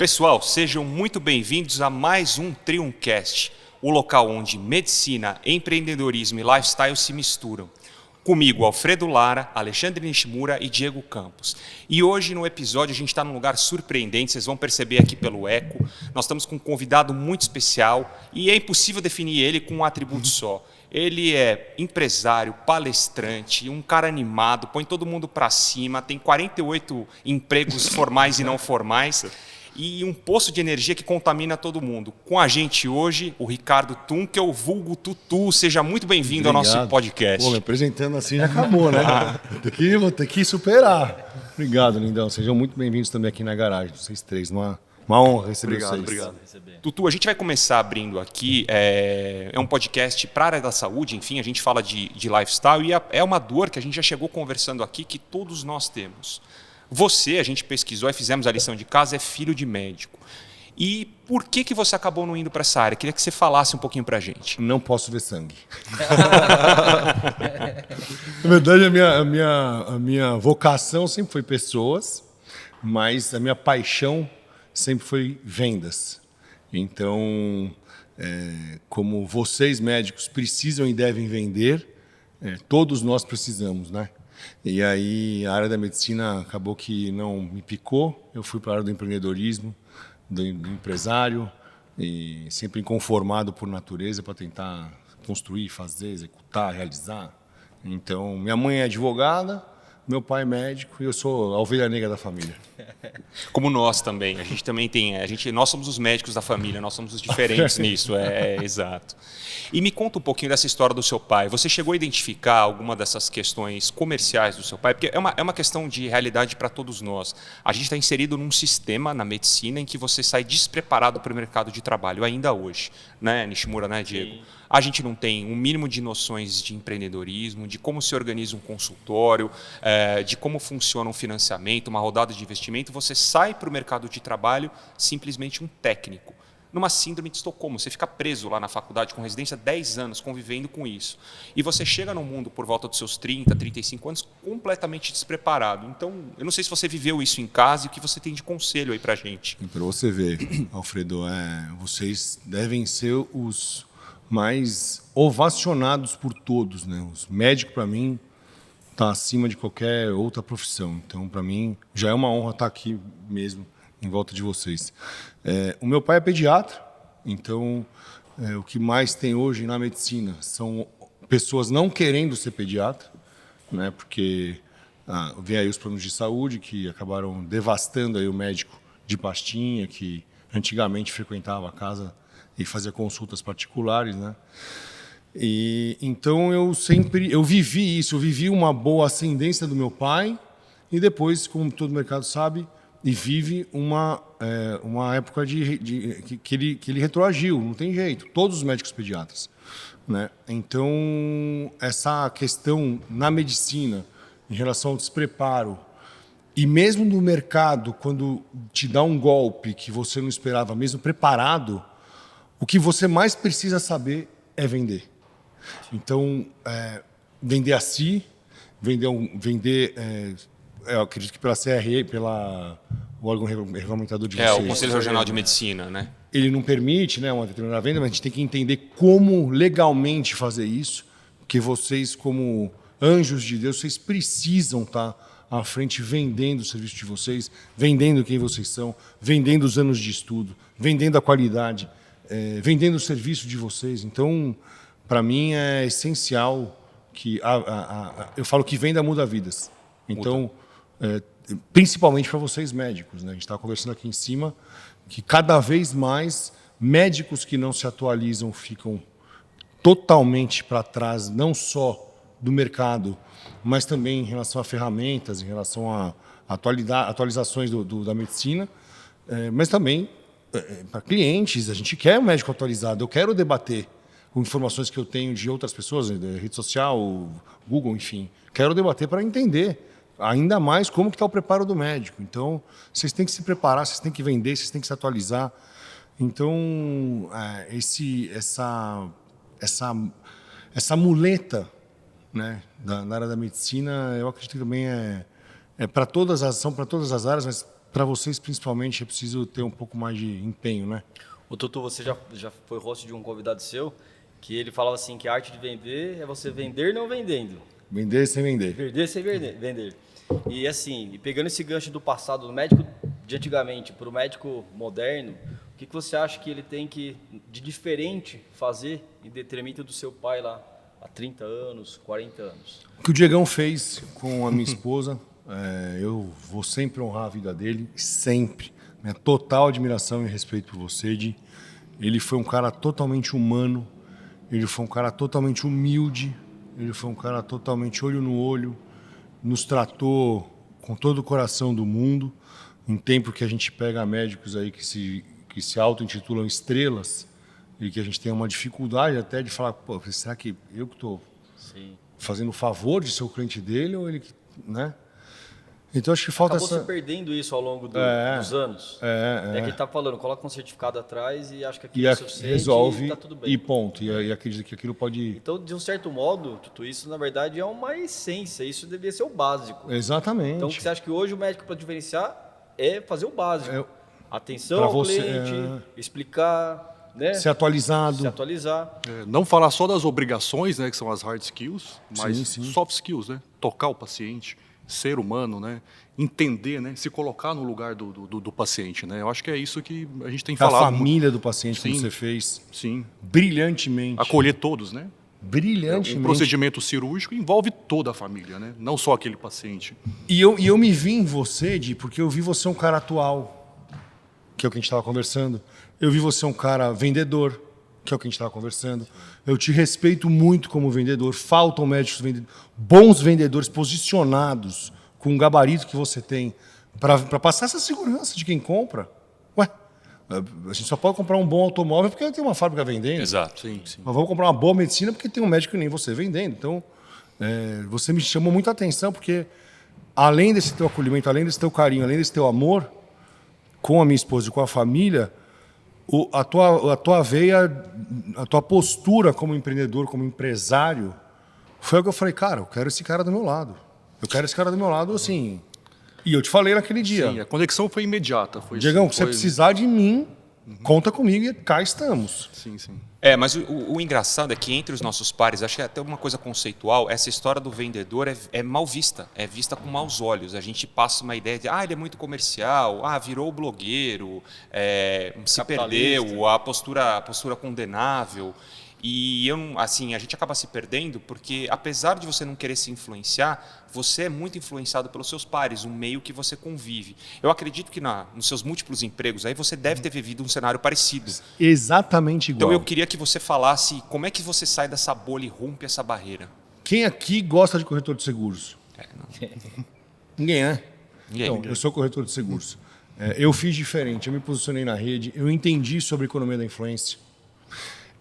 Pessoal, sejam muito bem-vindos a mais um Triuncast, o local onde medicina, empreendedorismo e lifestyle se misturam. Comigo, Alfredo Lara, Alexandre Nishimura e Diego Campos. E hoje no episódio a gente está num lugar surpreendente, vocês vão perceber aqui pelo eco. Nós estamos com um convidado muito especial e é impossível definir ele com um atributo só. Ele é empresário, palestrante, um cara animado, põe todo mundo para cima, tem 48 empregos formais e não formais. E um poço de energia que contamina todo mundo. Com a gente hoje, o Ricardo Tunkel, vulgo Tutu. Seja muito bem-vindo ao nosso podcast. Pô, me apresentando assim já acabou, né? Vou ter que superar. Obrigado, lindão. Sejam muito bem-vindos também aqui na garagem, vocês três. Uma honra receber vocês. Obrigado. Tutu, a gente vai começar abrindo aqui. É um podcast para a área da saúde, enfim, a gente fala de lifestyle e é uma dor que a gente já chegou conversando aqui que todos nós temos. Você, a gente pesquisou e fizemos a lição de casa, é filho de médico. E por que você acabou não indo para essa área? Queria que você falasse um pouquinho para a gente. Não posso ver sangue. Na verdade, a minha vocação sempre foi pessoas, mas a minha paixão sempre foi vendas. Então, como vocês médicos precisam e devem vender, todos nós precisamos, né? E aí a área da medicina acabou que não me picou, eu fui para a área do empreendedorismo, do empresário, e sempre inconformado por natureza para tentar construir, fazer, executar, realizar. Então, minha mãe é advogada, meu pai é médico e eu sou a ovelha negra da família. Como nós também. A gente também tem. Nós somos os médicos da família, nós somos os diferentes nisso, exato. E me conta um pouquinho dessa história do seu pai. Você chegou a identificar alguma dessas questões comerciais do seu pai? Porque é uma questão de realidade para todos nós. A gente está inserido num sistema na medicina em que você sai despreparado para o mercado de trabalho, ainda hoje. Né, Nishimura, né, Diego? Sim. A gente não tem um mínimo de noções de empreendedorismo, de como se organiza um consultório, de como funciona um financiamento, uma rodada de investimento. Você sai para o mercado de trabalho simplesmente um técnico. Numa síndrome de Estocolmo, você fica preso lá na faculdade com residência 10 anos convivendo com isso. E você chega no mundo por volta dos seus 30, 35 anos completamente despreparado. Então, eu não sei se você viveu isso em casa e o que você tem de conselho aí pra gente. Para você ver, Alfredo, vocês devem ser os mais ovacionados por todos, né? Os médicos, para mim, tá acima de qualquer outra profissão. Então, para mim, já é uma honra estar aqui mesmo, em volta de vocês. O meu pai é pediatra, então o que mais tem hoje na medicina são pessoas não querendo ser pediatra, né? Porque vem aí os planos de saúde que acabaram devastando aí o médico de pastinha, que antigamente frequentava a casa e fazia consultas particulares, né? E então eu vivi isso, eu vivi uma boa ascendência do meu pai e depois, como todo mercado sabe, e vive uma época que ele retroagiu, não tem jeito, todos os médicos pediatras, né? Então, essa questão na medicina, em relação ao despreparo, e mesmo no mercado, quando te dá um golpe que você não esperava, mesmo preparado, o que você mais precisa saber é vender. Então, vender a si, vender eu acredito que pela CRE, o órgão regulamentador de vocês. O Conselho Regional de Medicina, né? Ele não permite, né, uma determinada venda, mas a gente tem que entender como legalmente fazer isso, porque vocês, como anjos de Deus, vocês precisam estar à frente vendendo o serviço de vocês, vendendo quem vocês são, vendendo os anos de estudo, vendendo a qualidade, vendendo o serviço de vocês. Então, para mim, é essencial que... eu falo que venda muda vidas. Então, principalmente para vocês médicos, né? A gente estava conversando aqui em cima que cada vez mais médicos que não se atualizam ficam totalmente para trás, não só do mercado, mas também em relação a ferramentas, em relação a atualizações da medicina, mas também para clientes. A gente quer um médico atualizado, eu quero debater com informações que eu tenho de outras pessoas, rede social, Google, enfim. Quero debater para entender ainda mais como que está o preparo do médico. Então, vocês têm que se preparar, vocês têm que vender, vocês têm que se atualizar. Então, essa muleta, né, na área da medicina, eu acredito que também são para todas as áreas, mas para vocês, principalmente, é preciso ter um pouco mais de empenho, né? O Tutu, você já foi host de um convidado seu, que ele falava assim que a arte de vender é você vender não vendendo. Vender sem vender. Vender sem vender. E assim, pegando esse gancho do passado, do médico de antigamente para o médico moderno, o que você acha que ele tem que de diferente fazer em detrimento do seu pai lá há 30 anos, 40 anos? O que o Diegão fez com a minha esposa, eu vou sempre honrar a vida dele, sempre. Minha total admiração e respeito por você, Di. Ele foi um cara totalmente humano, ele foi um cara totalmente humilde, ele foi um cara totalmente olho no olho, nos tratou com todo o coração do mundo, em tempo que a gente pega médicos aí que se auto-intitulam estrelas e que a gente tem uma dificuldade até de falar, pô, será que eu que estou fazendo o favor de ser o cliente dele ou ele que, né? Então acho que falta Acabou se perdendo isso ao longo dos anos. É que ele está falando, coloca um certificado atrás e acha que aquilo é suficiente resolve, e está tudo bem. E ponto. E acredita que aquilo pode... Então, de um certo modo, Tutu, isso na verdade é uma essência, isso deveria ser o básico. Exatamente. Então, o que você acha que hoje o médico, para diferenciar, é fazer o básico. Atenção ao cliente, explicar, né? Ser atualizado. Se atualizar. Não falar só das obrigações, né, que são as hard skills, mas sim. soft skills, né? Tocar o paciente, ser humano, né? Entender, né? Se colocar no lugar do paciente, né? Eu acho que é isso que a gente tem falado. A família do paciente, como Sim. você fez. Sim. Brilhantemente. Acolher todos, né? Brilhantemente. Um procedimento cirúrgico envolve toda a família, né? Não só aquele paciente. E eu me vi em você, Di, porque eu vi você um cara atual, que é o que a gente estava conversando. Eu vi você um cara vendedor, que é o que a gente estava conversando. Eu te respeito muito como vendedor. Faltam médicos bons vendedores posicionados com o gabarito que você tem para passar essa segurança de quem compra. Ué, a gente só pode comprar um bom automóvel porque tem uma fábrica vendendo. Exato. Sim. Mas vamos comprar uma boa medicina porque tem um médico que nem você vendendo. Então, você me chamou muita atenção porque, além desse teu acolhimento, além desse teu carinho, além desse teu amor com a minha esposa e com a família, a tua veia, a tua postura como empreendedor, como empresário, foi o que eu falei, cara, eu quero esse cara do meu lado. Eu quero esse cara do meu lado, assim. E eu te falei naquele dia. Sim, a conexão foi imediata. Diegão, se você precisar de mim, conta comigo e cá estamos. Sim. Mas o engraçado é que entre os nossos pares, acho que é até uma coisa conceitual, essa história do vendedor é mal vista, é vista com maus olhos. A gente passa uma ideia de, ele é muito comercial, virou blogueiro, se perdeu, a postura condenável. E a gente acaba se perdendo porque, apesar de você não querer se influenciar, você é muito influenciado pelos seus pares, um meio que você convive. Eu acredito que nos seus múltiplos empregos aí você deve ter vivido um cenário parecido. Exatamente igual. Então eu queria que você falasse como é que você sai dessa bolha e rompe essa barreira. Quem aqui gosta de corretor de seguros? Ninguém, né? Ninguém. Eu sou corretor de seguros. Eu fiz diferente, eu me posicionei na rede, eu entendi sobre a economia da influência.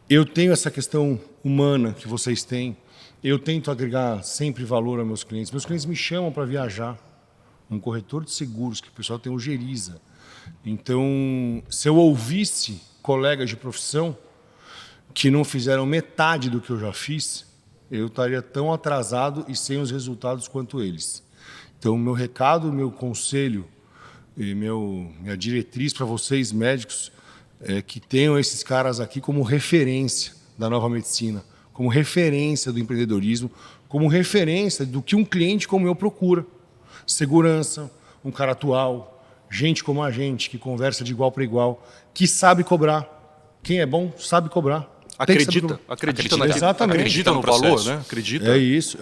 Eu tenho essa questão humana que vocês têm. Eu tento agregar sempre valor aos meus clientes. Meus clientes me chamam para viajar. Um corretor de seguros, que o pessoal tem o Geriza. Então, se eu ouvisse colegas de profissão que não fizeram metade do que eu já fiz, eu estaria tão atrasado e sem os resultados quanto eles. Então, meu recado, meu conselho e minha diretriz para vocês, médicos, que tenham esses caras aqui como referência da nova medicina, como referência do empreendedorismo, como referência do que um cliente como eu procura. Segurança, um cara atual, gente como a gente, que conversa de igual para igual, que sabe cobrar. Quem é bom sabe cobrar. Acredita Exatamente. Acredita no valor, né? Acredita. É isso.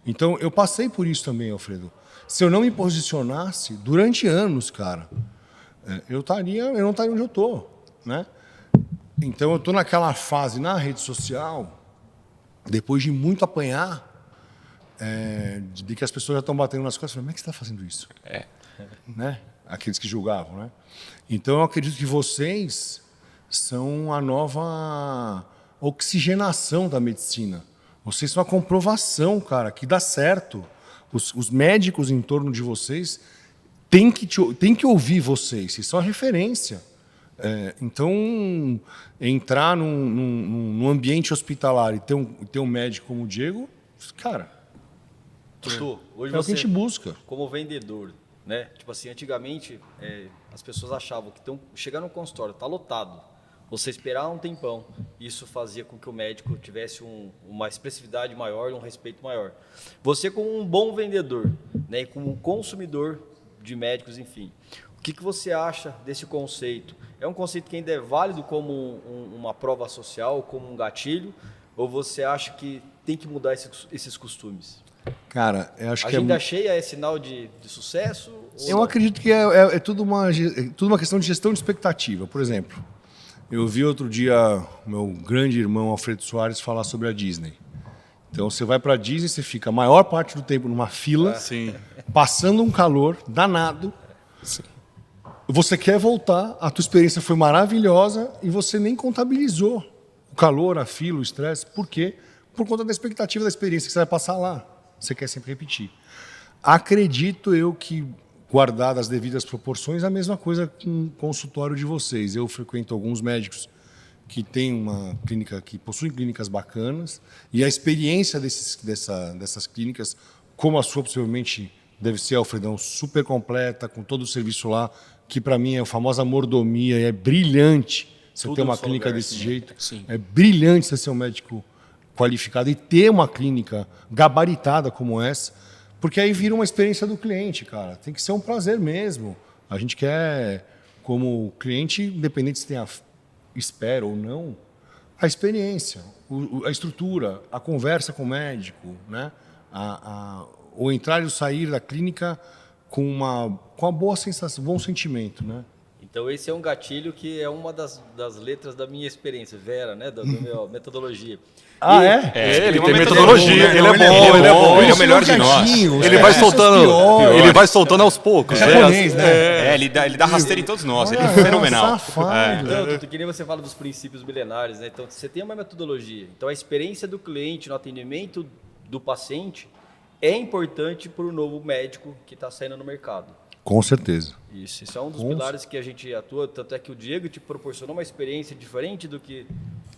Então, eu passei por isso também, Alfredo. Se eu não me posicionasse durante anos, cara, eu não estaria onde eu estou, né? Então eu estou naquela fase na rede social, depois de muito apanhar, de que as pessoas já estão batendo nas costas, como é que você está fazendo isso? Né? Aqueles que julgavam, né? Então eu acredito que vocês são a nova oxigenação da medicina. Vocês são a comprovação, cara, que dá certo. Os médicos em torno de vocês tem que ouvir vocês são a referência. Então, entrar num ambiente hospitalar e ter um médico como o Diego, cara, Tutu, hoje é o que a gente busca. como vendedor, né? Tipo assim, antigamente as pessoas achavam que chegar no consultório, tá lotado, você esperar um tempão, isso fazia com que o médico tivesse uma expressividade maior, um respeito maior. Você como um bom vendedor, né, como um consumidor de médicos, enfim, o que você acha desse conceito? É um conceito que ainda é válido como uma prova social, como um gatilho, ou você acha que tem que mudar esses costumes? Cara, eu acho que Agenda cheia é sinal de sucesso? Eu acredito que é tudo uma questão de gestão de expectativa. Por exemplo, eu vi outro dia o meu grande irmão Alfredo Soares falar sobre a Disney. Então você vai para a Disney, você fica a maior parte do tempo numa fila, Sim. passando um calor danado. Sim. Você quer voltar, a tua experiência foi maravilhosa e você nem contabilizou o calor, a fila, o estresse. Por quê? Por conta da expectativa da experiência que você vai passar lá. Você quer sempre repetir. Acredito eu que, guardadas as devidas proporções, a mesma coisa com o consultório de vocês. Eu frequento alguns médicos que têm uma clínica, que possuem clínicas bacanas, e a experiência dessas clínicas, como a sua possivelmente deve ser, Alfredão, super completa, com todo o serviço lá, que para mim é a famosa mordomia, e é brilhante você Tudo ter uma no seu clínica lugar, desse sim. jeito. Sim. É brilhante você ser um médico qualificado e ter uma clínica gabaritada como essa, porque aí vira uma experiência do cliente, cara. Tem que ser um prazer mesmo. A gente quer, como cliente, independente se tem espera ou não, a experiência, a estrutura, a conversa com o médico, né? O entrar e o sair da clínica com uma boa sensação, bom sentimento, né? Então esse é um gatilho que é uma das letras da minha experiência, Vera, né? Da minha metodologia. Ah, é? Ele uma tem metodologia, metodologia, ele é bom, ele é bom. Ele é o melhor de nós. Ele vai soltando aos poucos. Japonês, né? Ele dá rasteira em todos nós, ele é Ah, fenomenal. safado. Então, Tutu, que nem você fala dos princípios milenares, né? Então, você tem uma metodologia. Então, a experiência do cliente no atendimento do paciente é importante para o novo médico que está saindo no mercado. Com certeza. Isso é um dos pilares que a gente atua, tanto é que o Diego te proporcionou uma experiência diferente do que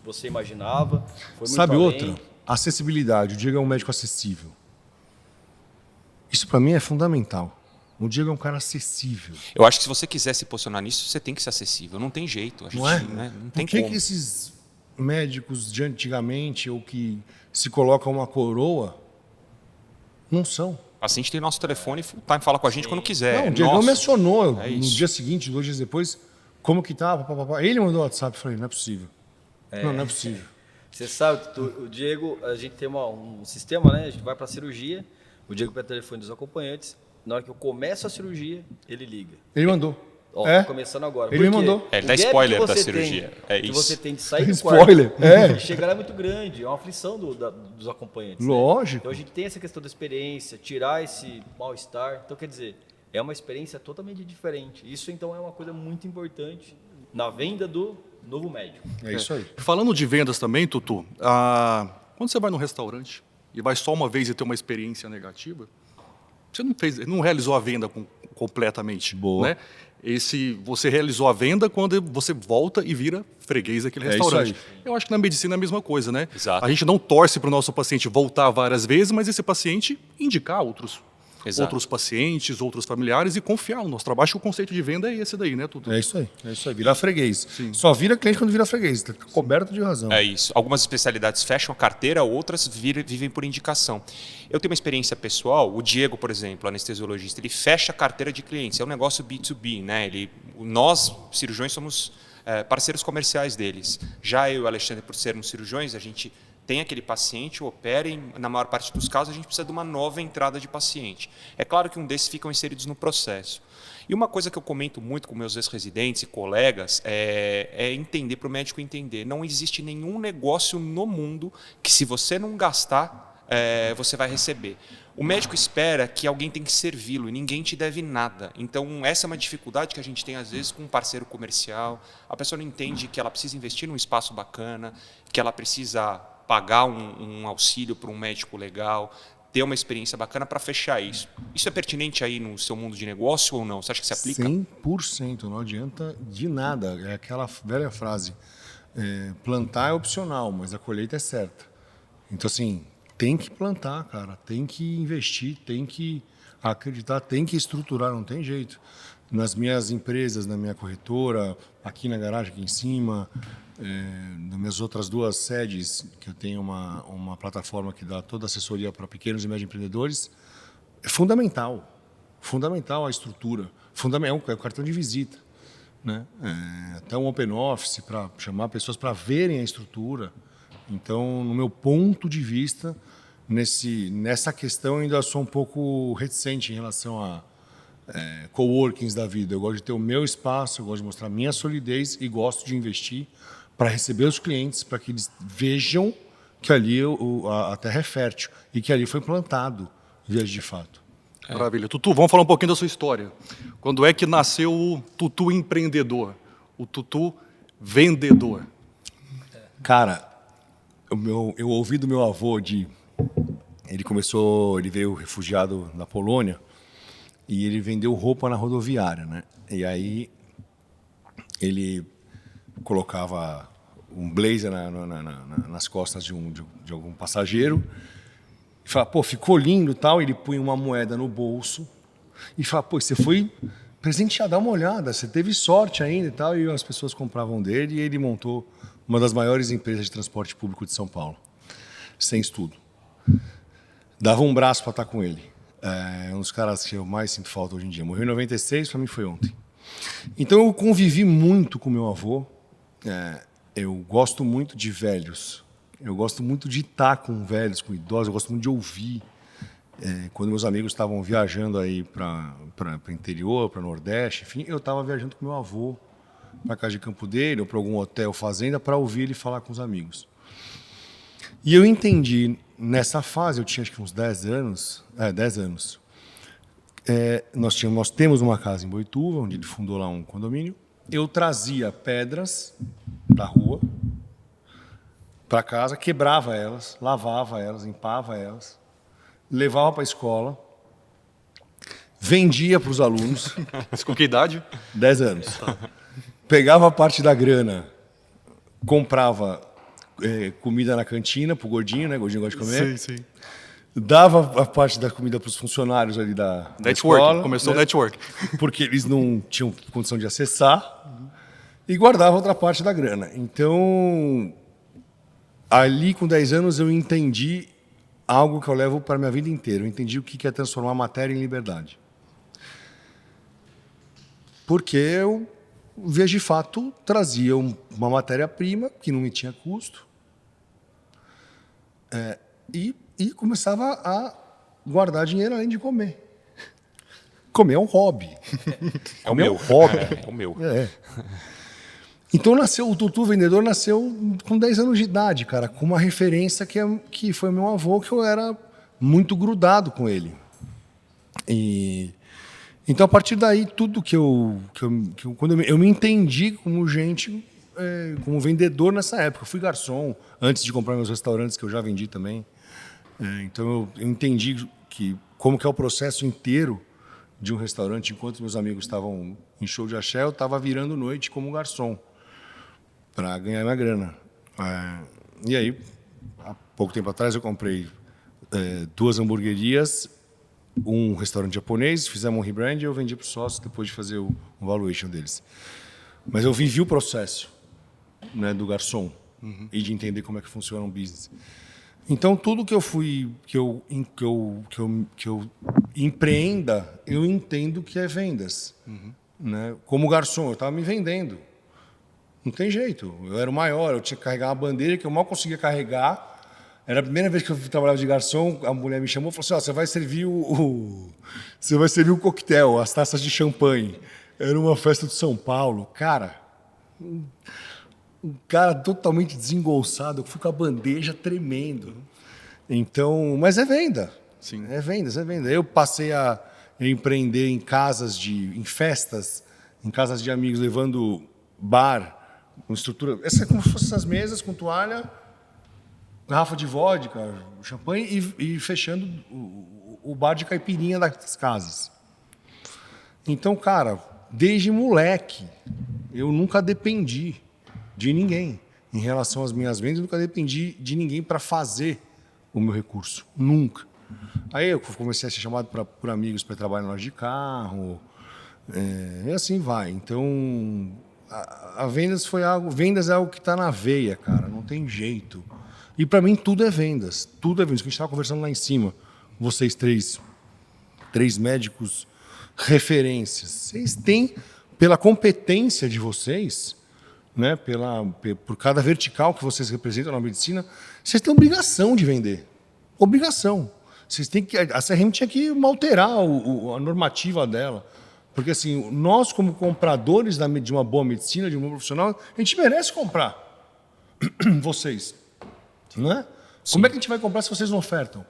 você imaginava. Foi muito Sabe além. outra? Acessibilidade. O Diego é um médico acessível. Isso para mim é fundamental. O Diego é um cara acessível. Eu acho que se você quiser se posicionar nisso, você tem que ser acessível. Não tem jeito. A gente, Não é? né, não tem Por que como. que esses médicos de antigamente ou que se colocam uma coroa não são? O paciente tem nosso telefone full time, fala com a gente quando quiser. Não, o Diego Nosso. mencionou É no isso. dia seguinte, 2 dias depois, como que tá, Ele mandou o WhatsApp, eu falei, não é possível. Não é possível. Você sabe, Tutu, o Diego, a gente tem um sistema, né? A gente vai para a cirurgia, o Diego pega o telefone dos acompanhantes, na hora que eu começo a cirurgia, ele liga. Ele mandou. Ó, É? tá começando agora. Ele me Por quê? mandou. Ele O dá gap spoiler que da você cirurgia. tem, É que isso. você tem de sair do Spoiler, quarto é. e chegar lá é muito grande, é uma aflição dos acompanhantes. né? Lógico. Então a gente tem essa questão da experiência, tirar esse mal-estar. Então, quer dizer, é uma experiência totalmente diferente. Isso, então, é uma coisa muito importante na venda do novo médico. É isso aí. Falando de vendas também, Tutu, quando você vai num restaurante e vai só uma vez e ter uma experiência negativa, você não realizou a venda completamente. Boa. Né? Você realizou a venda quando você volta e vira freguês daquele É restaurante. isso aí. Eu acho que na medicina é a mesma coisa, né? Exato. A gente não torce para o nosso paciente voltar várias vezes, mas esse paciente indicar outros pacientes, outros familiares e confiar no nosso trabalho. Acho que o conceito de venda é esse daí, né, Tutu? É isso aí. É isso aí. Virar freguês. Só vira cliente quando vira freguês. Tá coberto de razão. É isso. Algumas especialidades fecham a carteira, outras vivem por indicação. Eu tenho uma experiência pessoal, o Diego, por exemplo, anestesiologista, ele fecha a carteira de clientes. É um negócio B2B, né? Nós, cirurgiões, somos parceiros comerciais deles. Já eu e o Alexandre, por sermos cirurgiões, a gente tem aquele paciente, opera e, na maior parte dos casos, a gente precisa de uma nova entrada de paciente. É claro que um desses ficam inseridos no processo. E uma coisa que eu comento muito com meus ex-residentes e colegas é entender, para o médico entender, não existe nenhum negócio no mundo que, se você não gastar, você vai receber. O médico espera que alguém tem que servi-lo e ninguém te deve nada. Então, essa é uma dificuldade que a gente tem, às vezes, com um parceiro comercial. A pessoa não entende que ela precisa investir num espaço bacana, que ela precisa pagar um auxílio para um médico legal, ter uma experiência bacana para fechar isso. Isso é pertinente aí no seu mundo de negócio ou não? Você acha que se aplica? 100%. Não adianta de nada. É aquela velha frase. Plantar é opcional, mas a colheita é certa. Então, assim, tem que plantar, cara. Tem que investir, tem que Acreditar, tem que estruturar, não tem jeito. Nas minhas empresas, na minha corretora, aqui na garagem, aqui em cima, nas minhas outras 2 sedes, que eu tenho uma plataforma que dá toda a assessoria para pequenos e médios empreendedores, é fundamental a estrutura, é o cartão de visita, né? Até um open office para chamar pessoas para verem a estrutura. Então, no meu ponto de vista, nessa questão, eu ainda sou um pouco reticente em relação a coworkings da vida. Eu gosto de ter o meu espaço, eu gosto de mostrar a minha solidez e gosto de investir para receber os clientes, para que eles vejam que ali a terra é fértil e que ali foi plantado de fato. Maravilha. Tutu, vamos falar um pouquinho da sua história. Quando é que nasceu o Tutu empreendedor, o Tutu vendedor? Cara, eu ouvi do meu avô ele veio refugiado na Polônia e ele vendeu roupa na rodoviária, né? E aí ele colocava um blazer nas costas de algum passageiro e falava, pô, ficou lindo e tal. Ele punha uma moeda no bolso e falava, pô, você foi presenteado, dá uma olhada, você teve sorte ainda e tal. E as pessoas compravam dele e ele montou uma das maiores empresas de transporte público de São Paulo, sem estudo. Dava um braço para estar com ele. Um dos caras que eu mais sinto falta hoje em dia. Morreu em 96, para mim foi ontem. Então eu convivi muito com meu avô. Eu gosto muito de velhos. Eu gosto muito de estar com velhos, com idosos. Eu gosto muito de ouvir. Quando meus amigos estavam viajando aí para o interior, para o Nordeste, enfim, eu estava viajando com meu avô para casa de campo dele ou para algum hotel, fazenda, para ouvir ele falar com os amigos. E eu entendi, nessa fase, eu tinha acho que uns 10 anos, 10 anos, nós temos uma casa em Boituva, onde ele fundou lá um condomínio. Eu trazia pedras da rua para casa, quebrava elas, lavava elas, limpava elas, levava para a escola, vendia para os alunos. Mas com que idade? 10 anos. Pegava parte da grana, comprava comida na cantina para o gordinho, né? O gordinho gosta de comer. Sim, sim. Dava a parte da comida para os funcionários ali da Network, escola, começou o né? network. Porque eles não tinham condição de acessar, e guardava outra parte da grana. Então, ali com 10 anos eu entendi algo que eu levo para a minha vida inteira. Eu entendi o que é transformar matéria em liberdade. Porque eu, de fato, trazia uma matéria-prima que não me tinha custo e começava a guardar dinheiro além de comer. Comer é um hobby. É o meu. Hobby. É o meu. Então o Tutu Vendedor nasceu com 10 anos de idade, cara, com uma referência que foi o meu avô, que eu era muito grudado com ele. Então, a partir daí, tudo quando eu me entendi como gente, como vendedor nessa época. Eu fui garçom antes de comprar meus restaurantes, que eu já vendi também. Então, eu entendi como que é o processo inteiro de um restaurante. Enquanto meus amigos estavam em show de axé, eu estava virando noite como garçom para ganhar minha grana. E aí, há pouco tempo atrás, eu comprei 2 hamburguerias, um restaurante japonês, fizemos um rebrand e eu vendi para os sócios depois de fazer o valuation deles. Mas eu vivi o processo, né, do garçom e de entender como é que funciona um business. Então, tudo que eu empreenda, eu entendo que é vendas. Né? Como garçom, eu estava me vendendo. Não tem jeito. Eu era o maior, eu tinha que carregar uma bandeira que eu mal conseguia carregar. Era a primeira vez que eu trabalhava de garçom, a mulher me chamou e falou assim, você vai servir o coquetel, as taças de champanhe. Era uma festa de São Paulo. Cara, um cara totalmente desengolçado, eu fui com a bandeja tremendo. Então, mas é venda. Sim. É venda. Eu passei a empreender em festas, em casas de amigos, levando bar, uma estrutura. Essa é como se fossem essas mesas com toalha, garrafa de vodka, champanhe e fechando o bar de caipirinha das casas. Então, cara, desde moleque, eu nunca dependi de ninguém. Em relação às minhas vendas, eu nunca dependi de ninguém para fazer o meu recurso. Nunca. Aí eu comecei a ser chamado por amigos para trabalhar na loja de carro, e assim vai. Então, a vendas é algo que está na veia, cara, não tem jeito. E para mim tudo é vendas, tudo é vendas. A gente estava conversando lá em cima, vocês três médicos referências. Vocês têm, pela competência de vocês, né, por cada vertical que vocês representam na medicina, vocês têm obrigação de vender. Obrigação. Vocês têm que, a CRM tinha que alterar a normativa dela. Porque assim, nós, como compradores de uma boa medicina, de um bom profissional, a gente merece comprar. Vocês. Não é? Sim. Como é que a gente vai comprar se vocês não ofertam?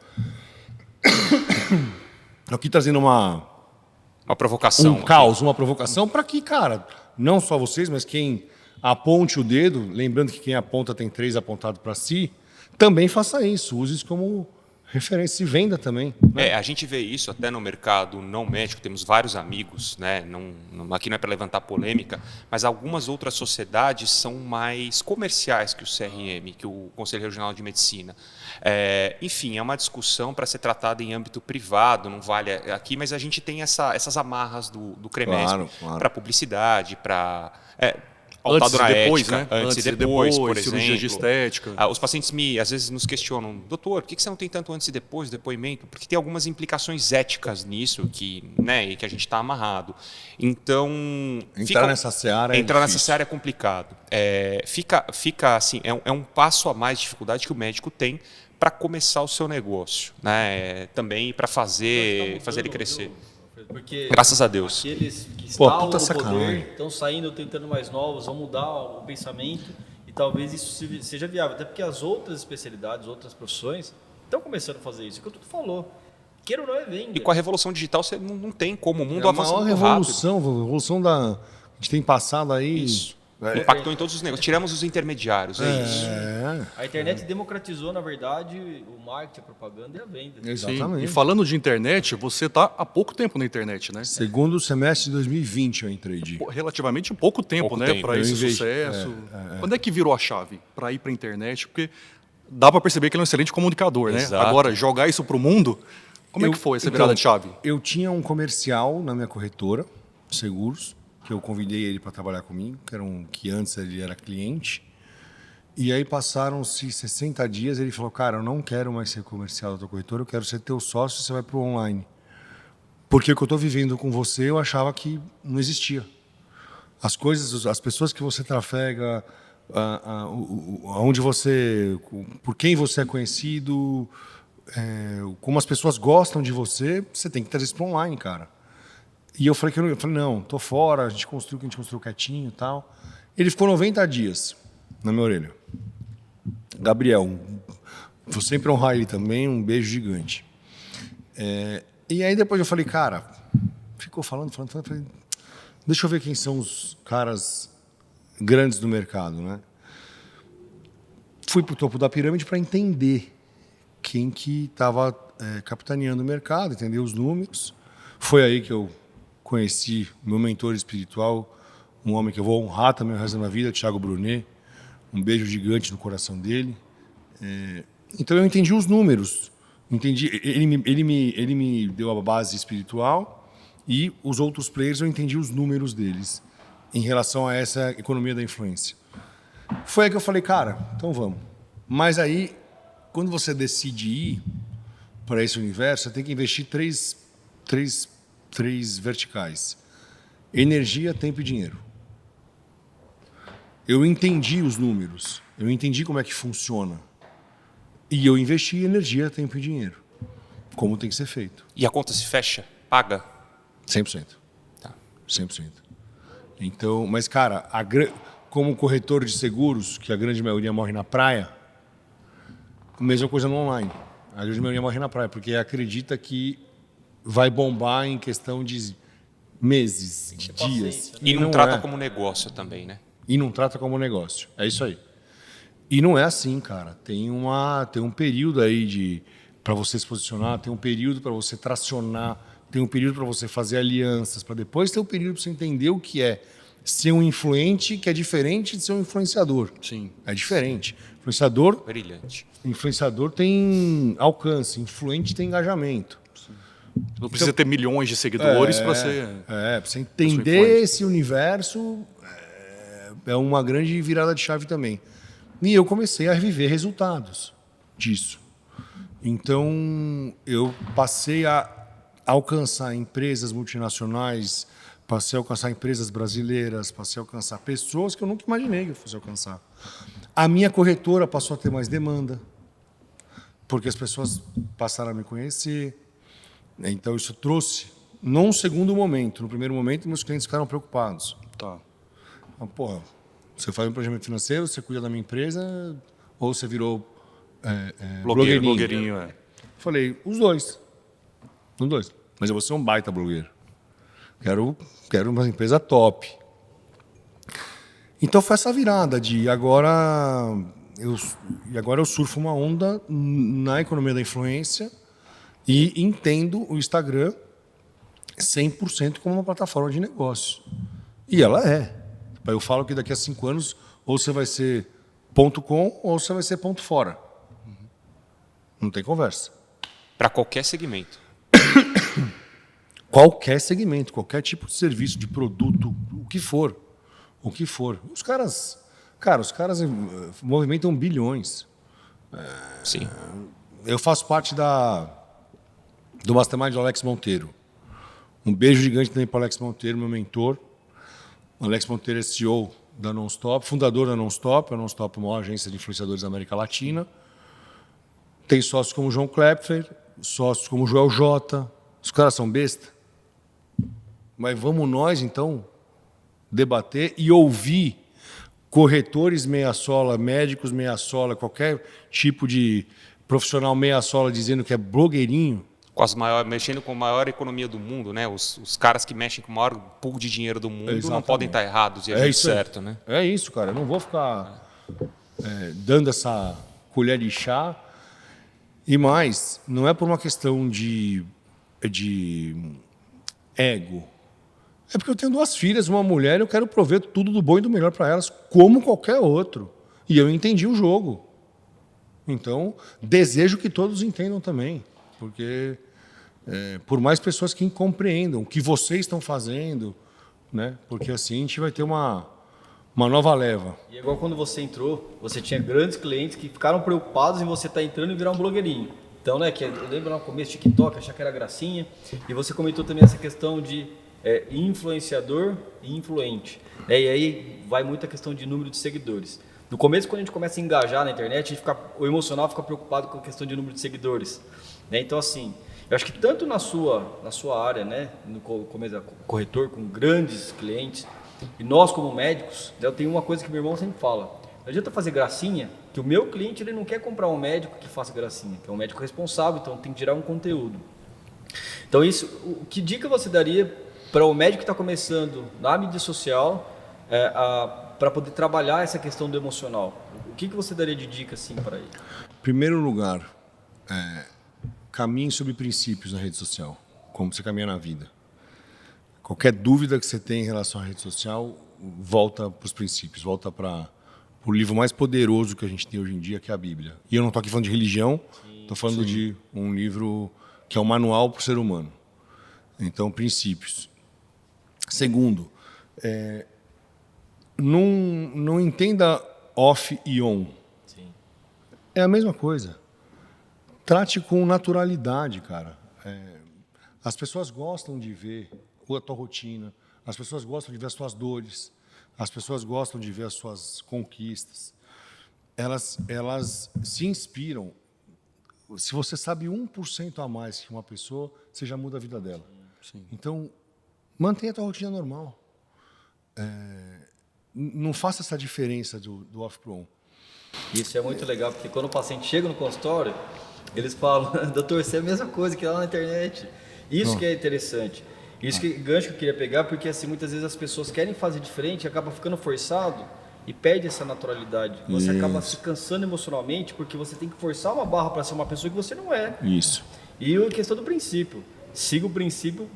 Aqui trazendo uma provocação. caos, uma provocação, para que, cara, não só vocês, mas quem aponte o dedo, lembrando que quem aponta tem 3 apontados para si, também faça isso, use isso como referência e venda também. Né? A gente vê isso até no mercado não médico, temos vários amigos, né? Aqui não é para levantar polêmica, mas algumas outras sociedades são mais comerciais que o CRM, que o Conselho Regional de Medicina. Enfim, é uma discussão para ser tratada em âmbito privado, não vale aqui, mas a gente tem essas amarras do CREMESP para publicidade, para... Antes e depois, ética, né? Antes e depois, por cirurgia exemplo. de estética. Os pacientes às vezes nos questionam, doutor, por que você não tem tanto antes e depois do depoimento? Porque tem algumas implicações éticas nisso que a gente está amarrado. Então... Entrar nessa seara nessa seara é complicado. Fica assim, é um passo a mais de dificuldade que o médico tem para começar o seu negócio, né? Também para fazer ele crescer. Porque graças a Deus. Aqueles que estão no sacanagem. poder estão saindo, tentando mais novos, vão mudar o pensamento e talvez isso seja viável. Até porque as outras especialidades, outras profissões estão começando a fazer isso. É o que o Tuto falou. Queira ou não é venda. E com a revolução digital você não tem como. O mundo a avança maior muito revolução, rápido. a revolução a gente tem passado aí... Isso. Impactou em todos os negócios. Tiramos os intermediários, isso. A internet democratizou, na verdade, o marketing, a propaganda e a venda. Exatamente. Sim. E falando de internet, você está há pouco tempo na internet, né? Segundo semestre de 2020 eu entrei de... Relativamente pouco tempo, Pouco né? tempo. Para esse Eu investi. sucesso. Quando é que virou a chave para ir para a internet? Porque dá para perceber que ele é um excelente comunicador, né? Exato. Agora, jogar isso para o mundo, como é que foi essa virada de chave? Eu tinha um comercial na minha corretora de seguros, que eu convidei ele para trabalhar comigo, que antes ele era cliente. E aí passaram-se 60 dias, ele falou, cara, eu não quero mais ser comercial da tua corretora, eu quero ser teu sócio e você vai para o online. Porque o que eu estou vivendo com você, eu achava que não existia. As coisas, as pessoas que você trafega, aonde você, por quem você é conhecido, como as pessoas gostam de você, você tem que trazer isso para online, cara. E eu falei não, tô fora, a gente construiu o que a gente construiu quietinho e tal. Ele ficou 90 dias na minha orelha. Gabriel, vou sempre honrar ele também, um beijo gigante. E aí depois eu falei, cara, ficou falando, falei, deixa eu ver quem são os caras grandes do mercado, né? Fui pro topo da pirâmide para entender quem que estava capitaneando o mercado, entender os números. Foi aí que eu conheci meu mentor espiritual, um homem que eu vou honrar também o resto da minha vida, Thiago Brunet. Um beijo gigante no coração dele. Então eu entendi os números. Ele me deu a base espiritual e os outros players eu entendi os números deles em relação a essa economia da influência. Foi aí que eu falei, cara, então vamos. Mas aí, quando você decide ir para esse universo, você tem que investir três verticais: energia, tempo e dinheiro. Eu entendi os números, eu entendi como é que funciona. E eu investi em energia, tempo e dinheiro. Como tem que ser feito. E a conta se fecha? Paga? 100%. Tá. 100%. Então, mas cara, como corretor de seguros, que a grande maioria morre na praia, a mesma coisa no online. A grande maioria morre na praia, porque acredita que vai bombar em questão de meses, de dias. E não trata como negócio também, né? E não trata como negócio. É isso aí. E não é assim, cara. Tem um período aí para você se posicionar, tem um período para você tracionar, tem um período para você fazer alianças, para depois ter um período para você entender o que é ser um influente que é diferente de ser um influenciador. Sim. É diferente. Influenciador tem alcance, influente tem engajamento. Não precisa ter milhões de seguidores para ser... Para você entender esse universo, é uma grande virada de chave também. E eu comecei a viver resultados disso. Então, eu passei a alcançar empresas multinacionais, passei a alcançar empresas brasileiras, passei a alcançar pessoas que eu nunca imaginei que eu fosse alcançar. A minha corretora passou a ter mais demanda, porque as pessoas passaram a me conhecer. Então, isso trouxe, num segundo momento. No primeiro momento, meus clientes ficaram preocupados. Tá. Porra, você faz um planejamento financeiro, você cuida da minha empresa, ou você virou blogueirinho? Falei, os dois. Os dois. Mas eu vou ser um baita blogueiro. Quero uma empresa top. Então foi essa virada de agora eu surfo uma onda na economia da influência e entendo o Instagram 100% como uma plataforma de negócio. E ela é. Eu falo que daqui a 5 anos ou você vai ser .com ou você vai ser .fora. Não tem conversa. Para qualquer segmento. Qualquer segmento, qualquer tipo de serviço, de produto, o que for. Os caras movimentam bilhões. Sim. Eu faço parte do Mastermind do Alex Monteiro. Um beijo gigante também para o Alex Monteiro, meu mentor. O Alex Monteiro é CEO da Nonstop, fundador da Nonstop. A Nonstop é a maior agência de influenciadores da América Latina. Tem sócios como o João Klepfer, sócios como o Joel J. Os caras são besta. Mas vamos nós, então, debater e ouvir corretores meia-sola, médicos meia-sola, qualquer tipo de profissional meia-sola dizendo que é blogueirinho. Mexendo com a maior economia do mundo, né? Os caras que mexem com o maior pool de dinheiro do mundo não podem estar errados e agir certo, né? É isso, cara. Eu não vou ficar dando essa colher de chá. E mais, não é por uma questão de ego. É porque eu tenho 2 filhas, uma mulher, e eu quero prover tudo do bom e do melhor para elas, como qualquer outro. E eu entendi o jogo. Então, desejo que todos entendam também. Porque, por mais pessoas que compreendam o que vocês estão fazendo, né? Porque assim a gente vai ter uma nova leva. E é igual quando você entrou, você tinha grandes clientes que ficaram preocupados em você estar entrando e virar um blogueirinho. Então, né, que eu lembro no começo TikTok, achar que era gracinha. E você comentou também essa questão de influenciador e influente. E aí vai muito a questão de número de seguidores. No começo, quando a gente começa a engajar na internet, o emocional fica preocupado com a questão de número de seguidores. Então, assim, eu acho que tanto na sua área, né, no começo, corretor com grandes clientes, e nós como médicos, eu tenho uma coisa que meu irmão sempre fala: não adianta fazer gracinha, que o meu cliente ele não quer comprar um médico que faça gracinha, que é um médico responsável, então tem que gerar um conteúdo. Então, que dica você daria para o médico que está começando na mídia social para poder trabalhar essa questão do emocional? O que você daria de dica assim para ele? Em primeiro lugar, caminhe sobre princípios na rede social, como você caminha na vida. Qualquer dúvida que você tem em relação à rede social, volta para os princípios, volta para o livro mais poderoso que a gente tem hoje em dia, que é a Bíblia. E eu não estou aqui falando de religião, estou falando de um livro que é um manual para o ser humano. Então, princípios. Segundo, não entenda off e on. Sim. É a mesma coisa. Trate com naturalidade, cara. As pessoas gostam de ver a tua rotina, as pessoas gostam de ver as tuas dores, as pessoas gostam de ver as suas conquistas. Elas se inspiram. Se você sabe 1% a mais que uma pessoa, você já muda a vida dela. Sim. Então, mantenha a tua rotina normal. Não faça essa diferença do off pro on. Isso é muito legal, porque quando o paciente chega no consultório, eles falam: doutor, você é a mesma coisa que lá na internet. Isso que é interessante. Isso que gancho que eu queria pegar, porque assim, muitas vezes as pessoas querem fazer diferente, acaba ficando forçado e perde essa naturalidade. Você acaba se cansando emocionalmente, porque você tem que forçar uma barra para ser uma pessoa que você não é. Isso. E a questão do princípio. Siga o princípio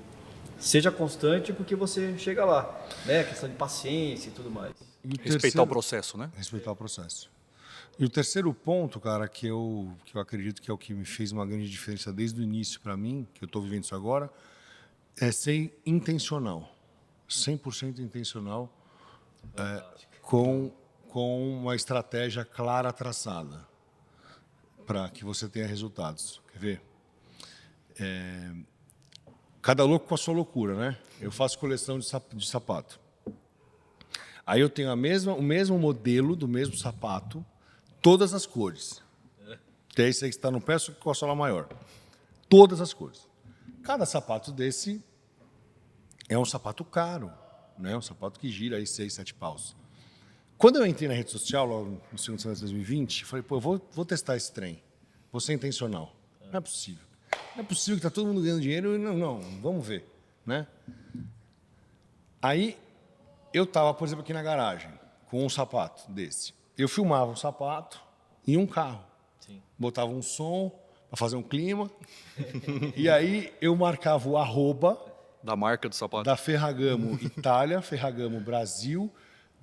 seja constante porque você chega lá, né? Questão de paciência e tudo mais. E o Respeitar o processo, né? Respeitar o processo. E o terceiro ponto, cara, que eu acredito que é o que me fez uma grande diferença desde o início para mim, que eu estou vivendo isso agora, é ser intencional. 100% intencional, com uma estratégia clara, traçada, para que você tenha resultados. Quer ver? Cada louco com a sua loucura, né? Eu faço coleção de sapato. Aí eu tenho o mesmo modelo do mesmo sapato, todas as cores. Que é esse aí que está no pé, só que com a sola maior. Todas as cores. Cada sapato desse é um sapato caro, né? Um sapato que gira aí 6, 7 paus. Quando eu entrei na rede social, logo no segundo semestre de 2020, eu falei, pô, eu vou testar esse trem. Vou ser intencional. Não é possível. Não é possível que está todo mundo ganhando dinheiro e não, vamos ver, né? Aí eu estava, por exemplo, aqui na garagem, com um sapato desse. Eu filmava um sapato e um carro. Sim. Botava um som para fazer um clima. E aí eu marcava o arroba Da marca do sapato. da Ferragamo Itália, Ferragamo Brasil,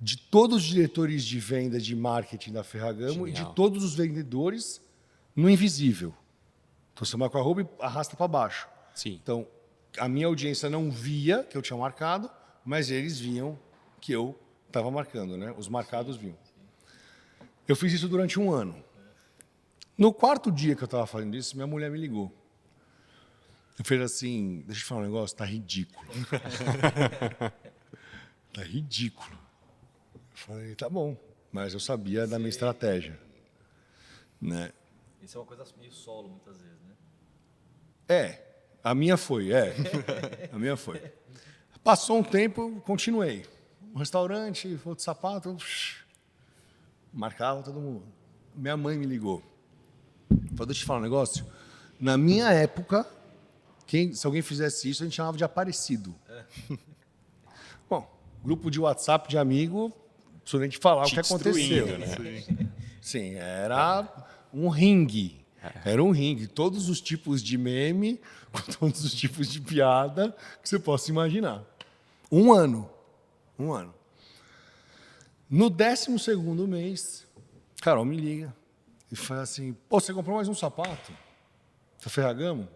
de todos os diretores de venda de marketing da Ferragamo e Genial. de todos os vendedores no invisível. Então você marca o arroba e arrasta para baixo. Sim. Então, a minha audiência não via que eu tinha marcado, mas eles viam que eu estava marcando, né? Os marcados viam. Eu fiz isso durante um ano. No quarto dia que eu estava fazendo isso, minha mulher me ligou. Eu falei assim, deixa eu te falar um negócio, tá ridículo. Tá ridículo. Eu falei, tá bom, mas eu sabia da minha estratégia. Né? Isso é uma coisa meio solo, muitas vezes, né? A minha foi. A minha foi. Passou um tempo, eu continuei. Um restaurante, outro sapato, marcava todo mundo. Minha mãe me ligou. Falei, deixa eu te falar um negócio. Na minha época, se alguém fizesse isso, a gente chamava de aparecido. Bom, grupo de WhatsApp de amigo, não preciso nem te falar o que aconteceu. Né? Sim, era um ringue. Era um ringue. Todos os tipos de meme, com todos os tipos de piada que você possa imaginar. Um ano. No 12º mês, Carol me liga e fala assim, pô, você comprou mais um sapato? Da Ferragamo?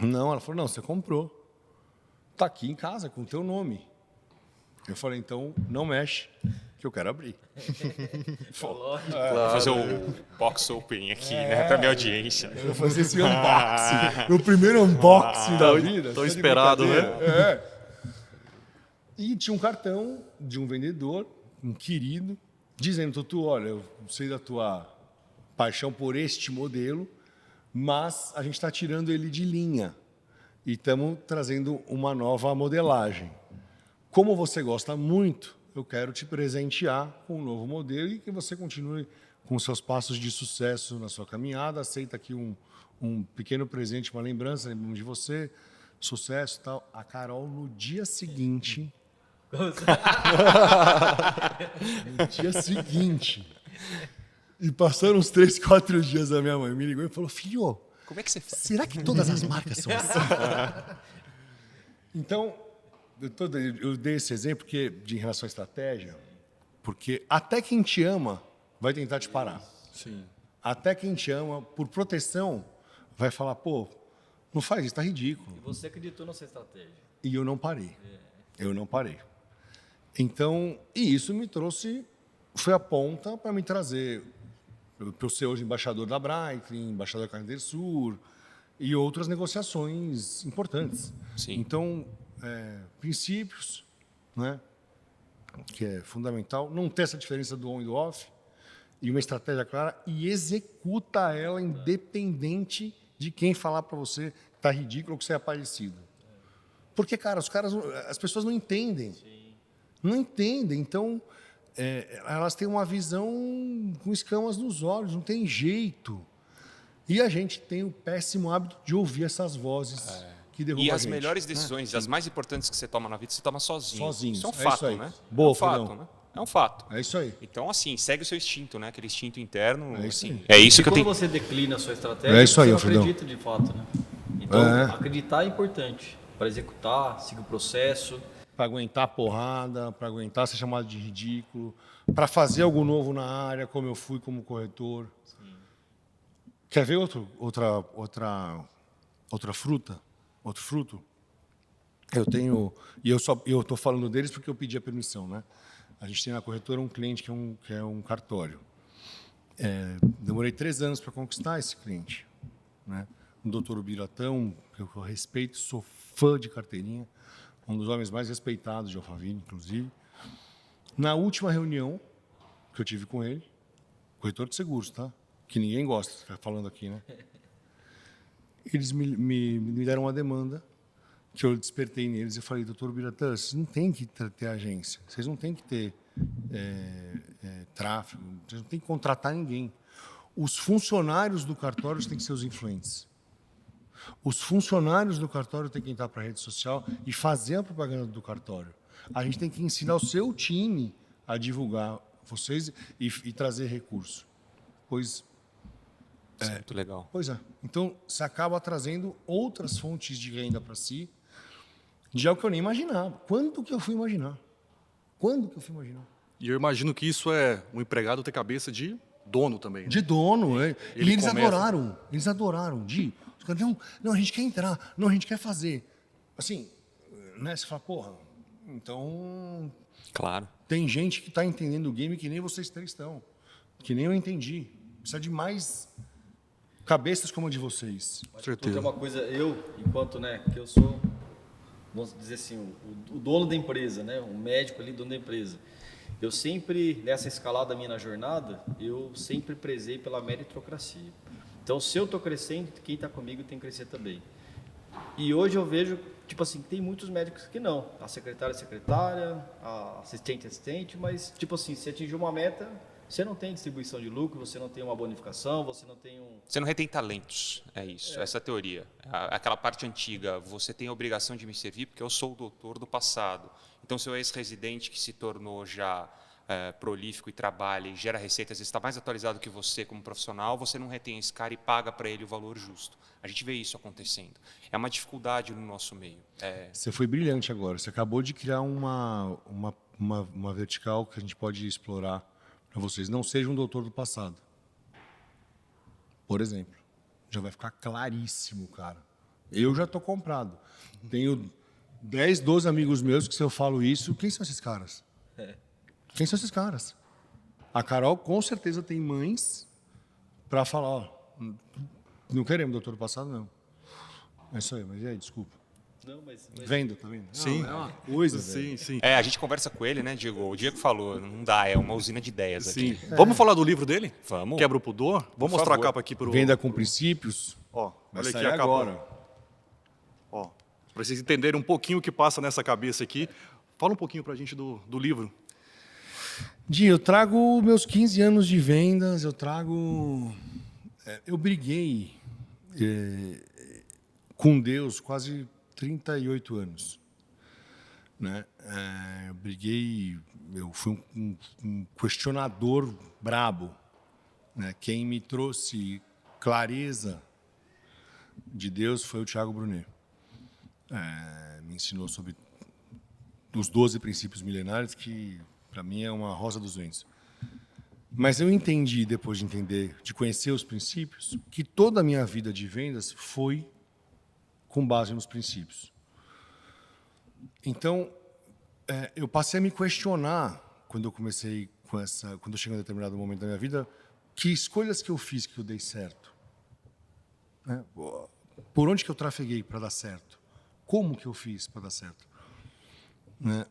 Não, ela falou, não, você comprou. Tá aqui em casa com o teu nome. Eu falei, então não mexe, que eu quero abrir. Vou fazer o box open aqui, né? Pra minha audiência. Eu vou fazer esse unboxing. O primeiro unboxing da vida. Tão esperado, né? E tinha um cartão de um vendedor, um querido, dizendo, Tutu, olha, eu sei da tua paixão por este modelo, mas a gente está tirando ele de linha e estamos trazendo uma nova modelagem. Como você gosta muito, eu quero te presentear com um novo modelo e que você continue com seus passos de sucesso na sua caminhada. Aceita aqui um pequeno presente, uma lembrança, lembramos de você, sucesso e tal. A Carol, no dia seguinte... No dia seguinte. E passaram uns 3, 4 dias, a minha mãe me ligou e falou, filho, Como é que você faz? será que todas as marcas são assim? Então, eu dei esse exemplo de em relação à estratégia, porque até quem te ama vai tentar te parar. Sim. Até quem te ama, por proteção, vai falar, pô, não faz isso, tá ridículo. E você acreditou nessa estratégia. E eu não parei. Eu não parei. Então, e isso me trouxe, foi a ponta para me trazer, para eu ser hoje embaixador da Breitling, embaixador da Carneiro Sur e outras negociações importantes. Sim. Então, princípios, né, que é fundamental, não ter essa diferença do on e do off, e uma estratégia clara, e executa ela independente de quem falar para você que está ridículo ou que você é parecido. Porque, cara, as pessoas não entendem. Não entendem. Então, elas têm uma visão com escamas nos olhos, não tem jeito. E a gente tem o péssimo hábito de ouvir essas vozes que derrubam E a as gente. melhores decisões, as mais importantes que você toma na vida, você toma sozinho. Sozinho. Isso é um É fato, isso aí. né? Boa, é um fato, Fredão. né? É um fato. É isso aí. Então, assim, segue o seu instinto, né? Aquele instinto interno. É isso assim, aí. é isso E que eu quando tenho. você declina a sua estratégia, É isso aí, você não Alfredão. acredita de fato, né? Então, acreditar é importante. para executar, seguir o processo. Para aguentar a porrada, para aguentar ser chamado de ridículo, para fazer algo novo na área, como eu fui como corretor. Sim. Quer ver outra fruta? Outro fruto? Eu tenho, e eu estou falando deles porque eu pedi a permissão, né? A gente tem na corretora um cliente que é um cartório. Demorei 3 anos para conquistar esse cliente, né? O doutor Biratão, que eu respeito, sou fã de carteirinha, um dos homens mais respeitados de Alphaville, inclusive. Na última reunião que eu tive com ele, corretor de seguros, tá? Que ninguém gosta de ficar falando aqui, né? Eles me deram uma demanda que eu despertei neles e falei, doutor Biratã, vocês não têm que ter agência, vocês não têm que ter tráfego, vocês não têm que contratar ninguém. Os funcionários do cartório têm que ser os influentes. Os funcionários do cartório têm que entrar para a rede social e fazer a propaganda do cartório. A gente tem que ensinar o seu time a divulgar vocês e trazer recurso. Pois Isso é muito legal. Pois é. Então, você acaba trazendo outras fontes de renda para si, de algo que eu nem imaginava. Quando que eu fui imaginar? E eu imagino que isso é um empregado ter cabeça de dono também. Né? De dono, é. E eles começa... adoraram. Não, a gente quer entrar, não, a gente quer fazer. Assim, né, você fala, porra, então... Claro. Tem gente que está entendendo o game que nem vocês três estão, que nem eu entendi. Precisa de mais cabeças como a de vocês. Mas certeza. Uma coisa, enquanto, né, que eu sou, vamos dizer assim, o dono da empresa, né, o médico ali, dono da empresa. Eu sempre, nessa escalada minha na jornada, eu sempre prezei pela meritocracia. Então, se eu estou crescendo, quem está comigo tem que crescer também. E hoje eu vejo, tipo assim, tem muitos médicos que não. A secretária é secretária, a assistente é assistente, mas, tipo assim, se atingir uma meta, você não tem distribuição de lucro, você não tem uma bonificação, você não tem um... Você não retém talentos, é isso, essa é a teoria. Aquela parte antiga, você tem a obrigação de me servir porque eu sou o doutor do passado. Então, seu ex-residente que se tornou já prolífico e trabalha e gera receitas, está mais atualizado que você como profissional, você não retém esse cara e paga para ele o valor justo. A gente vê isso acontecendo. É uma dificuldade no nosso meio. Você foi brilhante agora. Você acabou de criar uma vertical que a gente pode explorar para vocês. Não seja um doutor do passado. Por exemplo. Já vai ficar claríssimo, cara. Eu já estou comprado. Tenho 10, 12 amigos meus que se eu falo isso, quem são esses caras? Quem são esses caras? A Carol com certeza tem mães para falar, ó, não queremos doutor do passado, não. É isso aí, mas e aí, desculpa. Não, mas... Venda, tá vendo? Sim. Não, é uma coisa, sim. A gente conversa com ele, né, Diego? O Diego falou, não dá, é uma usina de ideias sim. aqui. Vamos falar do livro dele? Vamos. Quebra o pudor? Vamos mostrar a capa aqui para o... Venda com princípios. Ó, vai olha sair aqui a capa. agora. Ó, para vocês entenderem um pouquinho o que passa nessa cabeça aqui. Fala um pouquinho para a gente do livro. Di, eu trago meus 15 anos de vendas, eu briguei com Deus quase 38 anos. Né? Eu fui um questionador brabo. Né? Quem me trouxe clareza de Deus foi o Thiago Brunet. Me ensinou sobre os 12 princípios milenares, que para mim é uma rosa dos ventos. Mas eu entendi, depois de conhecer os princípios, que toda a minha vida de vendas foi com base nos princípios. Então, eu passei a me questionar quando eu comecei quando eu cheguei a um determinado momento da minha vida, que escolhas que eu fiz que eu dei certo, né? Por onde que eu trafeguei para dar certo, como que eu fiz para dar certo, né?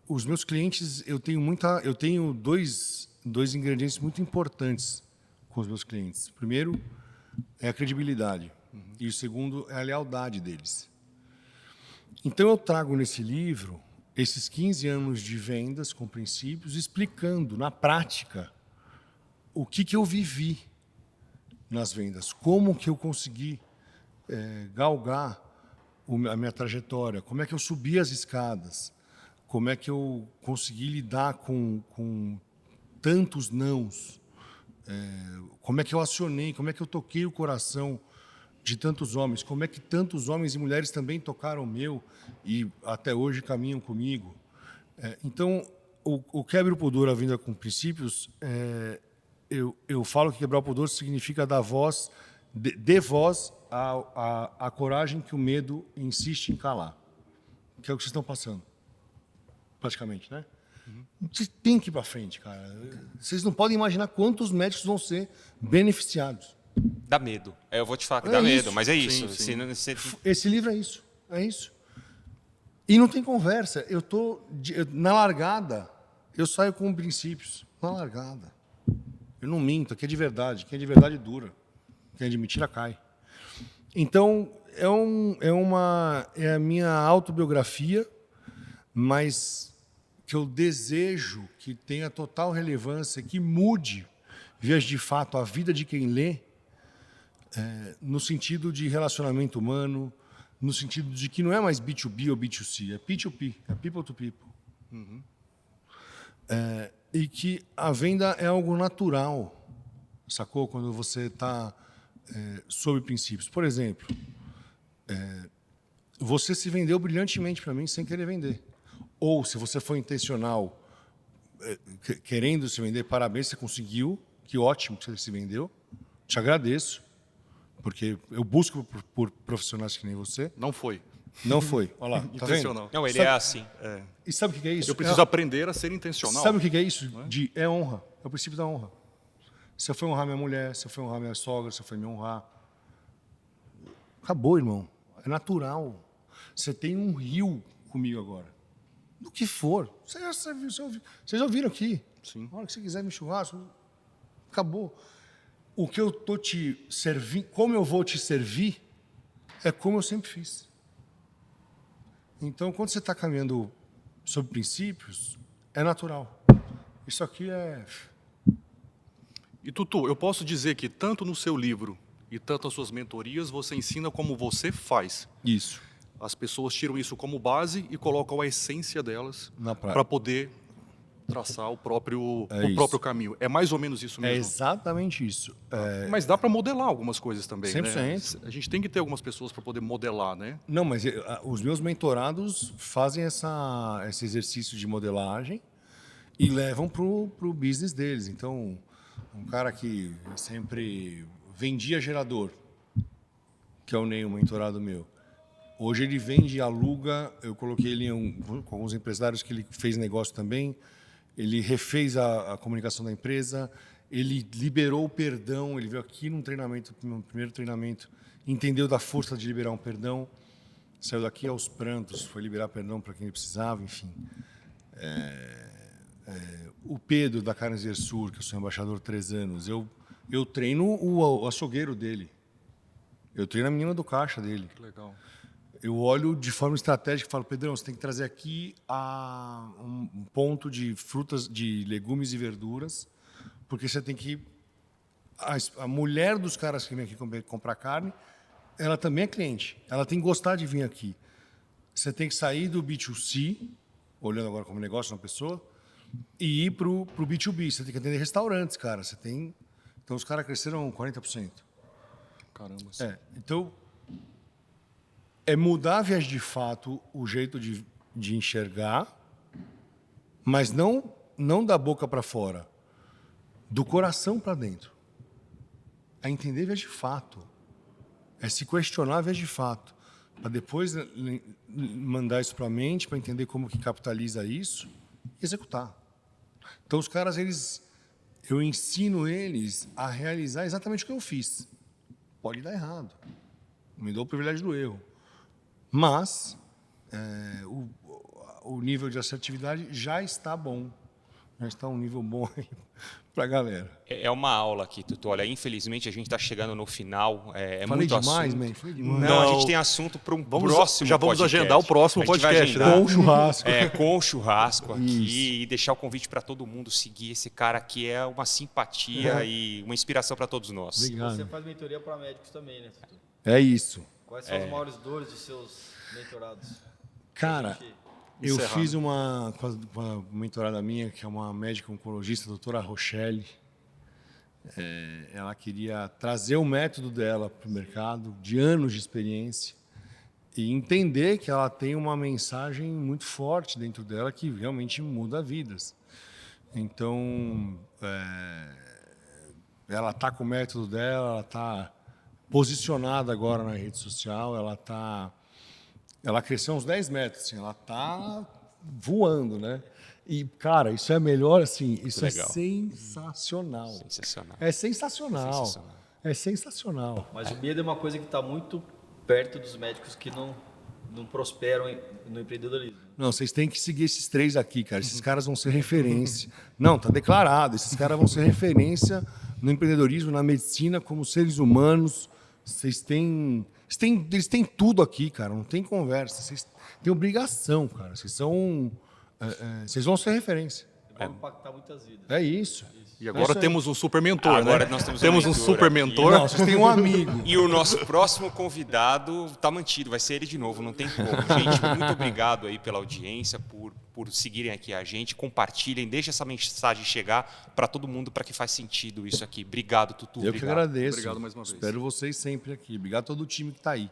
Os meus clientes, eu tenho dois ingredientes muito importantes com os meus clientes. O primeiro é a credibilidade e o segundo é a lealdade deles. Então eu trago nesse livro esses 15 anos de vendas com princípios, explicando na prática o que eu vivi nas vendas, como que eu consegui galgar a minha trajetória, como é que eu subi as escadas, como é que eu consegui lidar com tantos nãos, como é que eu acionei, como é que eu toquei o coração de tantos homens, como é que tantos homens e mulheres também tocaram o meu e até hoje caminham comigo. Então, o quebra o pudor à vinda com princípios, eu falo que quebrar o pudor significa dar voz, dê voz à coragem que o medo insiste em calar, que é o que vocês estão passando, praticamente, né? Vocês têm que ir para frente, cara. Vocês não podem imaginar quantos médicos vão ser beneficiados. Dá medo. Eu vou te falar que dá medo, mas é isso. Sim, sim. Esse livro é isso. É isso. E não tem conversa. Na largada, eu saio com princípios. Na largada. Eu não minto. Aqui é de verdade. Quem é de verdade dura. Quem é de mentira cai. Então, é a minha autobiografia, mas que eu desejo que tenha total relevância, que mude, vias de fato, a vida de quem lê, no sentido de relacionamento humano, no sentido de que não é mais B2B ou B2C, é P2P, é people to people. E que a venda é algo natural, sacou? Quando você está sob princípios. Por exemplo, você se vendeu brilhantemente para mim sem querer vender. Ou, se você foi intencional, querendo se vender, parabéns, você conseguiu, que ótimo que você se vendeu, te agradeço, porque eu busco por profissionais que nem você. Não foi. Não foi, olha lá, tá Intencional. Não, ele Sabe- é assim. E sabe o que é isso? Eu preciso aprender a ser intencional. Sabe o que é isso? É honra, é o princípio da honra. Se eu for honrar minha mulher, se eu for honrar minha sogra, se eu for me honrar, acabou, irmão, é natural. Você tem um rio comigo agora. Do que for. Vocês ouviram aqui. Sim. A hora que você quiser me churrasco, acabou. O que eu tô te servindo, como eu vou te servir, é como eu sempre fiz. Então, quando você está caminhando sobre princípios, é natural. Isso aqui é... E Tutu, eu posso dizer que tanto no seu livro e tanto nas suas mentorias, você ensina como você faz. Isso. As pessoas tiram isso como base e colocam a essência delas Na prática. para poder traçar o próprio isso. caminho. É mais ou menos isso É mesmo. exatamente isso. Mas dá para modelar algumas coisas também, 100%. né? A gente tem que ter algumas pessoas para poder modelar, né? Não, mas os meus mentorados fazem esse exercício de modelagem e levam pro business deles. Então, um cara que sempre vendia gerador, que é o Ney, um mentorado meu. Hoje ele vende e aluga. Eu coloquei ele com alguns empresários que ele fez negócio também. Ele refez a comunicação da empresa. Ele liberou o perdão. Ele veio aqui no primeiro treinamento, entendeu da força de liberar um perdão. Saiu daqui aos prantos, foi liberar perdão para quem ele precisava, enfim. O Pedro, da Carnes Sur, que eu sou embaixador há 3 anos, eu treino o açougueiro dele. Eu treino a menina do caixa dele. Que legal. Eu olho de forma estratégica e falo, Pedrão, você tem que trazer aqui um ponto de frutas, de legumes e verduras, porque você tem que... A mulher dos caras que vem aqui comprar carne, ela também é cliente. Ela tem que gostar de vir aqui. Você tem que sair do B2C, olhando agora como negócio, uma pessoa, e ir para o B2B. Você tem que atender restaurantes, cara. Então, os caras cresceram 40%. Caramba. Então, é mudar, viés de fato, o jeito de enxergar, mas não da boca para fora, do coração para dentro. É entender viés de fato. É se questionar viés de fato. Para depois mandar isso para a mente, para entender como que capitaliza isso e executar. Então, os caras, eu ensino eles a realizar exatamente o que eu fiz. Pode dar errado. Não me dou o privilégio do erro. Mas o nível de assertividade já está bom. Já está um nível bom aí para a galera. É uma aula aqui, Tutu. Olha, infelizmente a gente está chegando no final. Falei muito demais, assunto. man. Falei demais. Não, a gente tem assunto para um próximo já vamos podcast. agendar o próximo A gente vai podcast, agendar, Com o churrasco. com o churrasco aqui Isso. e deixar o convite para todo mundo seguir esse cara aqui. É uma simpatia e uma inspiração para todos nós. Você Obrigado. faz mentoria para médicos também, né, Tutu? É isso. Quais são as maiores dores dos seus mentorados? Cara, Pra gente eu encerrar. fiz com uma mentorada minha, que é uma médica oncologista, a doutora Rochelle. Ela queria trazer o método dela para o mercado, de anos de experiência, e entender que ela tem uma mensagem muito forte dentro dela que realmente muda vidas. Então, ela está com o método dela, ela está posicionada agora na rede social, ela cresceu uns 10 metros, assim, ela está voando, né? E, cara, isso é melhor, assim, isso é legal. sensacional. Sensacional. É sensacional. Sensacional. É sensacional. Mas o medo é uma coisa que está muito perto dos médicos que não prosperam no empreendedorismo. Não, vocês têm que seguir esses 3 aqui, cara. Esses caras vão ser referência. Não, tá declarado. Esses caras vão ser referência no empreendedorismo, na medicina, como seres humanos. Eles têm tudo aqui, cara. Não tem conversa. Vocês têm obrigação, cara. Vocês vão ser referência. Vai impactar muitas vidas. É isso. E agora temos um super mentor, Agora né? nós temos Temos um um mentor super aqui. mentor. Não, vocês têm um amigo. E o nosso próximo convidado está mantido, vai ser ele de novo, não tem como. Gente, muito obrigado aí pela audiência, por seguirem aqui a gente, compartilhem, deixem essa mensagem chegar para todo mundo, para que faz sentido isso aqui. Obrigado, Tutu. Eu que agradeço. Obrigado mais uma vez. Espero vocês sempre aqui. Obrigado a todo o time que está aí.